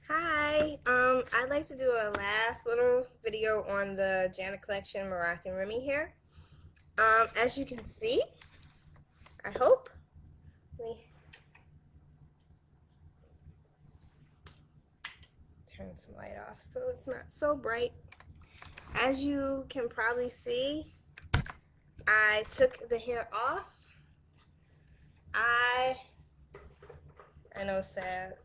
Hi, I'd like to do a last little video on the Janet Collection Moroccan Remy hair. As you can see, I hope, let me turn some light off so it's not so bright. As you can probably see, I took the hair off. I, I know, sad.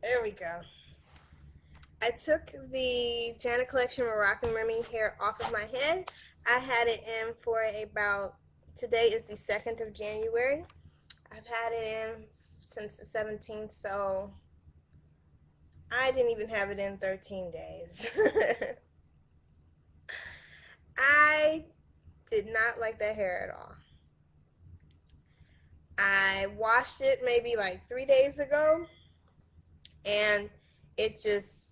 There we go. I took the Janet Collection Moroccan Remy hair off of my head. I had it in for about, today is the 2nd of January. I've had it in since the 17th, so I didn't even have it in 13 days. I did not like that hair at all. I washed it maybe like 3 days ago, and it just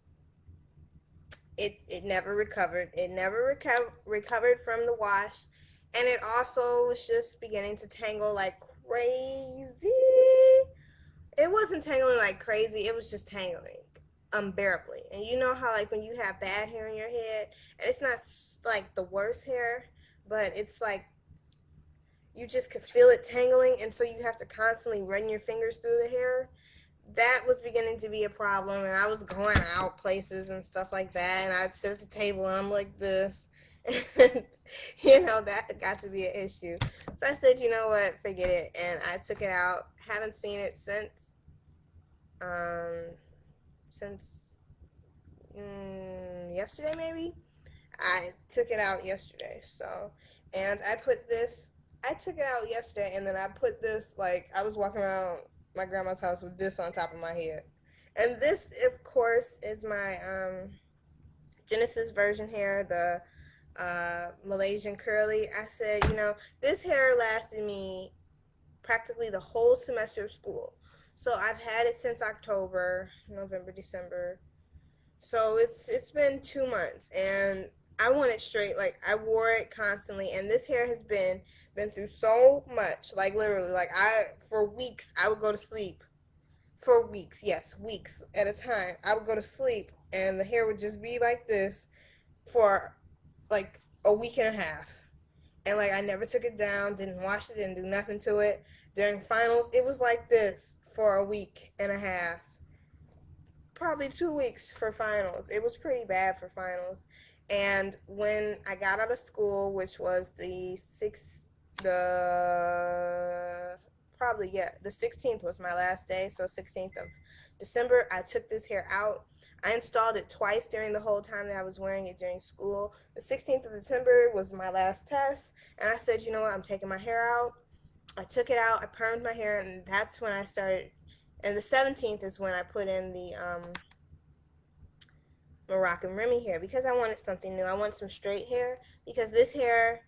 it never recovered. It never recovered from the wash, and it also was just beginning to tangle like crazy. It wasn't tangling like crazy, it was just tangling unbearably. And you know how, like, when you have bad hair in your head, and it's not like the worst hair, but it's like you just could feel it tangling, and so you have to constantly run your fingers through the hair. That was beginning to be a problem, and I was going out places and stuff like that, and I'd sit at the table and I'm like this. And that got to be an issue. So I said, you know what, forget it, and I took it out. Haven't seen it um since yesterday, maybe. I took it out yesterday. So, and I took it out yesterday, and then I put this, like, I was walking around my grandma's house with this on top of my head. And this, of course, is my Genesis version hair, the Malaysian curly. I said, this hair lasted me practically the whole semester of school. So I've had it since October, November, December. So it's been 2 months, and I want it straight. Like, I wore it constantly, and this hair has been through so much. Like, literally, like, I for weeks I would go to sleep. For weeks, yes, weeks at a time. I would go to sleep, and the hair would just be like this for like a week and a half. And like, I never took it down, didn't wash it, didn't do nothing to it. During finals, it was like this for a week and a half, probably 2 weeks for finals. It was pretty bad for finals. And when I got out of school, which was the probably, yeah, the 16th was my last day. So 16th of December, I took this hair out. I installed it twice during the whole time that I was wearing it during school. The 16th of December was my last test, and I said, you know what, I'm taking my hair out. I took it out, I permed my hair, and that's when I started. And the 17th is when I put in the Moroccan Remy hair, because I wanted something new. I want some straight hair, because this hair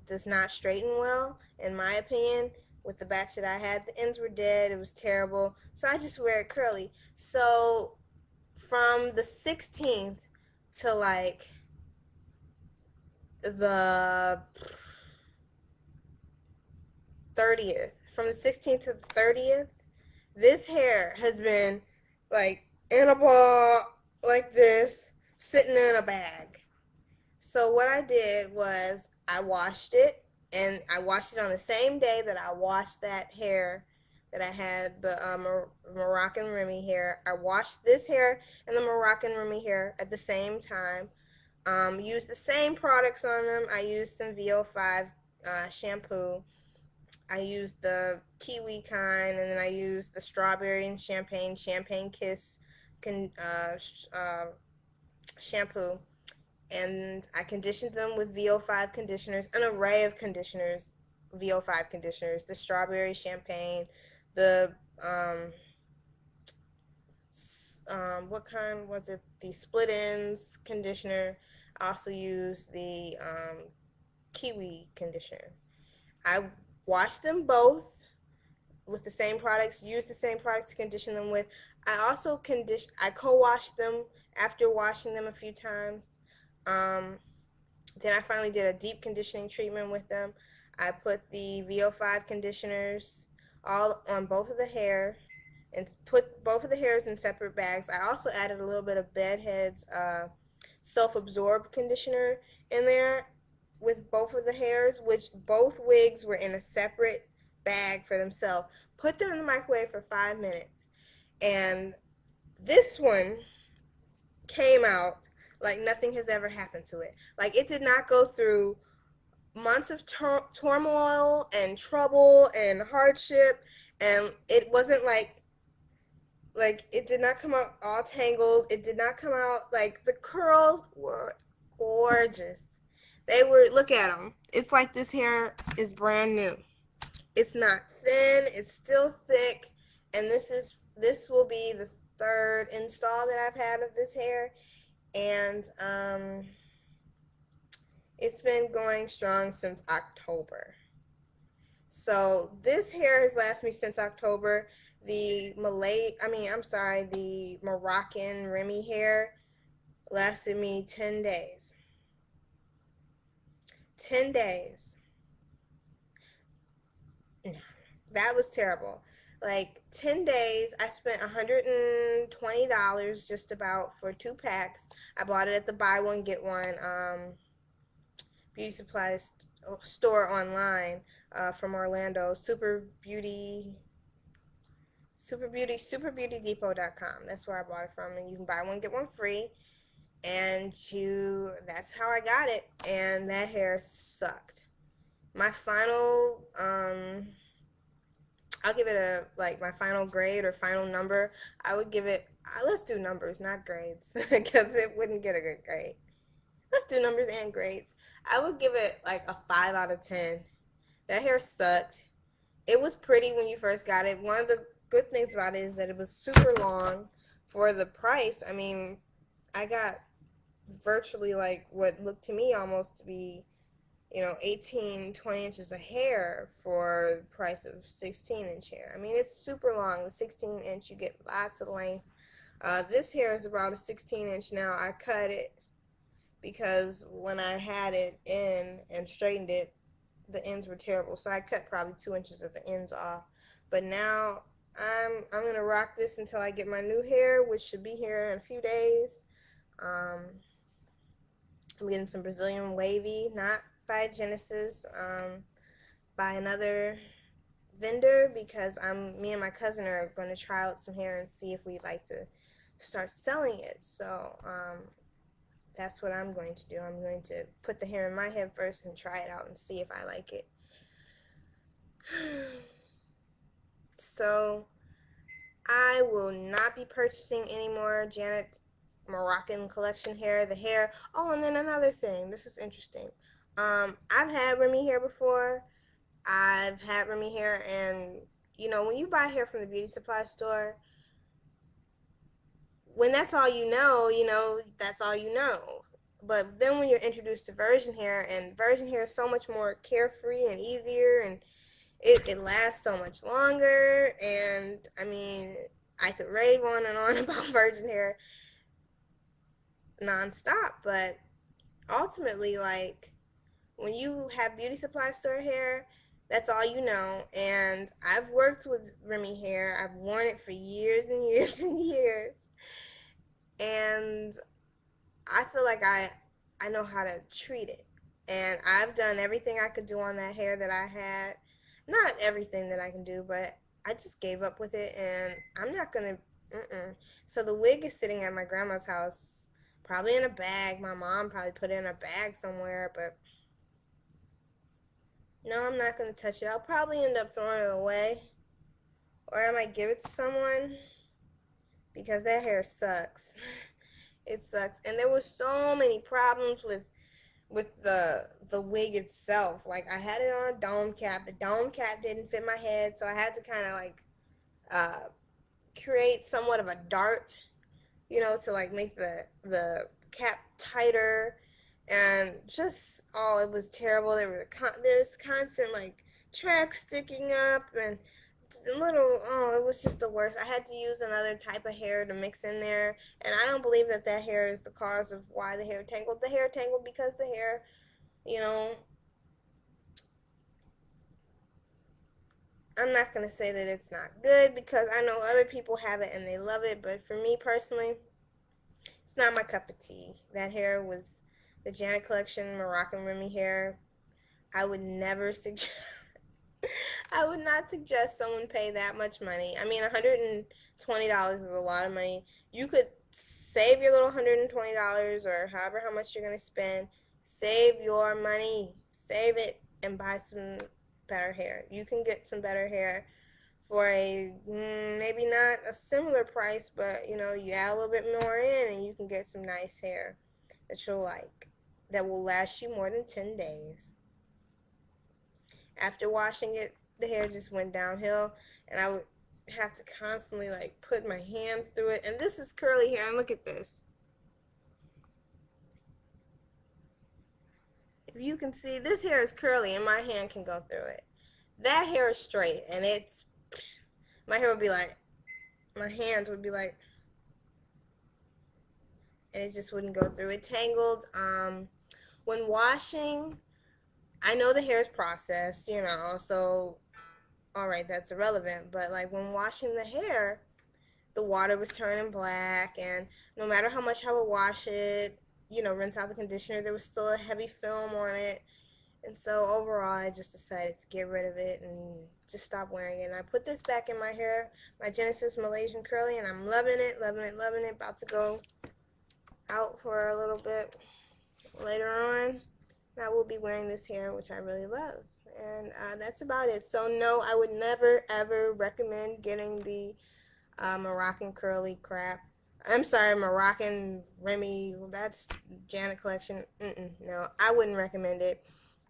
does not straighten well, in my opinion. With the batch that I had, the ends were dead. It was terrible. So I just wear it curly. So from the 16th to like the 30th, from the 16th to the 30th, this hair has been like in a ball like this, sitting in a bag. So what I did was I washed it, and I washed it on the same day that I washed that hair that I had, the Moroccan Remy hair. I washed this hair and the Moroccan Remy hair at the same time. Used the same products on them. I used some VO5 shampoo. I used the kiwi kind, and then I used the strawberry and champagne kiss con, shampoo, and I conditioned them with VO5 conditioners, an array of conditioners, VO5 conditioners, the strawberry champagne, the what kind was it? The split ends conditioner. I also used the kiwi conditioner. I washed them both with the same products, used the same products to condition them with. I co-washed them after washing them a few times. Um, Then I finally did a deep conditioning treatment with them. I put the VO5 conditioners all on both of the hair. and put both of the hairs in separate bags. I also added a little bit of Bedhead's self-absorbed conditioner in there with both of the hairs, which both wigs were in a separate bag for themselves. Put them in the microwave for 5 minutes. And this one came out like nothing has ever happened to it. Like it did not go through months of turmoil and trouble and hardship, and it wasn't like it did not come out all tangled. It did not come out like the curls were gorgeous. They were, look at them. It's like this hair is brand new. It's not thin, it's still thick, and this will be the third install that I've had of this hair, and it's been going strong since October. So this hair has lasted me since October. The Moroccan Remy hair lasted me 10 days. 10 days. No, that was terrible. Like 10 days, I spent $120 just about for 2 packs. I bought it at the buy one get one beauty supplies store online from Orlando. Superbeautydepot.com. That's where I bought it from, and you can buy one get one free. And that's how I got it. And that hair sucked. My final I'll give it my final grade or final number. I would give it, let's do numbers, not grades, because it wouldn't get a good grade. Let's do numbers and grades. I would give it like a 5 out of 10. That hair sucked. It was pretty when you first got it. One of the good things about it is that it was super long for the price. I mean, I got virtually like what looked to me almost to be 18, 20 inches of hair for the price of 16-inch hair. I mean, it's super long. The 16-inch, you get lots of length. This hair is about a 16-inch now. I cut it because when I had it in and straightened it, the ends were terrible. So I cut probably 2 inches of the ends off. But now I'm gonna rock this until I get my new hair, which should be here in a few days. I'm getting some Brazilian wavy, not by Genesis, by another vendor, because me and my cousin are going to try out some hair and see if we'd like to start selling it. So that's what I'm going to do. I'm going to put the hair in my head first and try it out and see if I like it. So I will not be purchasing any more Janet Moroccan collection hair. The hair. Oh, and then another thing. This is interesting. I've had Remy hair before. I've had Remy hair, and when you buy hair from the beauty supply store, when that's all that's all you know. But then when you're introduced to virgin hair, and virgin hair is so much more carefree and easier, and it lasts so much longer, and I mean, I could rave on and on about virgin hair nonstop, but ultimately, like, when you have beauty supply store hair, that's all you know. And I've worked with Remy hair. I've worn it for years and years and years. And I feel like I know how to treat it. And I've done everything I could do on that hair that I had. Not everything that I can do, but I just gave up with it, and I'm not going to, So the wig is sitting at my grandma's house, probably in a bag. My mom probably put it in a bag somewhere, but no, I'm not going to touch it. I'll probably end up throwing it away, or I might give it to someone, because that hair sucks. It sucks. And there were so many problems with the wig itself. Like, I had it on a dome cap. The dome cap didn't fit my head, so I had to kind of like create somewhat of a dart, to like make the cap tighter. And just, it was terrible. There's constant like tracks sticking up, and it was just the worst. I had to use another type of hair to mix in there, and I don't believe that hair is the cause of why the hair tangled. The hair tangled because the hair, you know, I'm not going to say that it's not good because I know other people have it and they love it, but for me personally, it's not my cup of tea. That hair was the Janet Collection Moroccan Remy hair. I would never suggest I would not suggest someone pay that much money. I mean, $120 is a lot of money. You could save your little $120 or however how much you're going to spend. Save your money. Save it and buy some better hair. You can get some better hair for a maybe not a similar price, but you add a little bit more in and you can get some nice hair that you'll like that will last you more than 10 days. After washing it, the hair just went downhill, and I would have to constantly like put my hands through it. And this is curly hair, and look at this. If you can see, this hair is curly, and my hand can go through it. That hair is straight, and it's my hair would be like, my hands would be like, and it just wouldn't go through. It tangled. When washing, I know the hair is processed, so all right, that's irrelevant. But like when washing the hair, the water was turning black, and no matter how much I would wash it, rinse out the conditioner, there was still a heavy film on it. And so overall, I just decided to get rid of it and just stop wearing it. And I put this back in my hair, my Genesis Malaysian Curly, and I'm loving it, loving it, loving it. About to go out for a little bit later on. And I will be wearing this hair, which I really love. And that's about it. So no, I would never, ever recommend getting the Moroccan curly crap. I'm sorry, Moroccan Remy. That's Janet Collection. No, I wouldn't recommend it.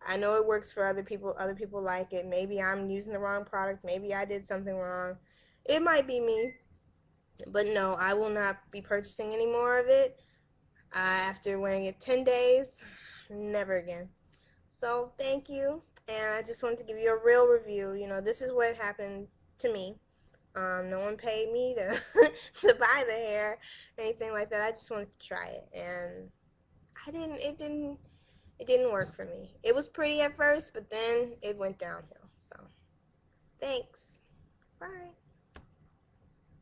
I know it works for other people. Other people like it. Maybe I'm using the wrong product. Maybe I did something wrong. It might be me. But no, I will not be purchasing any more of it. After wearing it 10 days, never again. So thank you. And I just wanted to give you a real review. This is what happened to me. No one paid me to to buy the hair, anything like that. I just wanted to try it, and I didn't. It didn't work for me. It was pretty at first, but then it went downhill. So, thanks. Bye.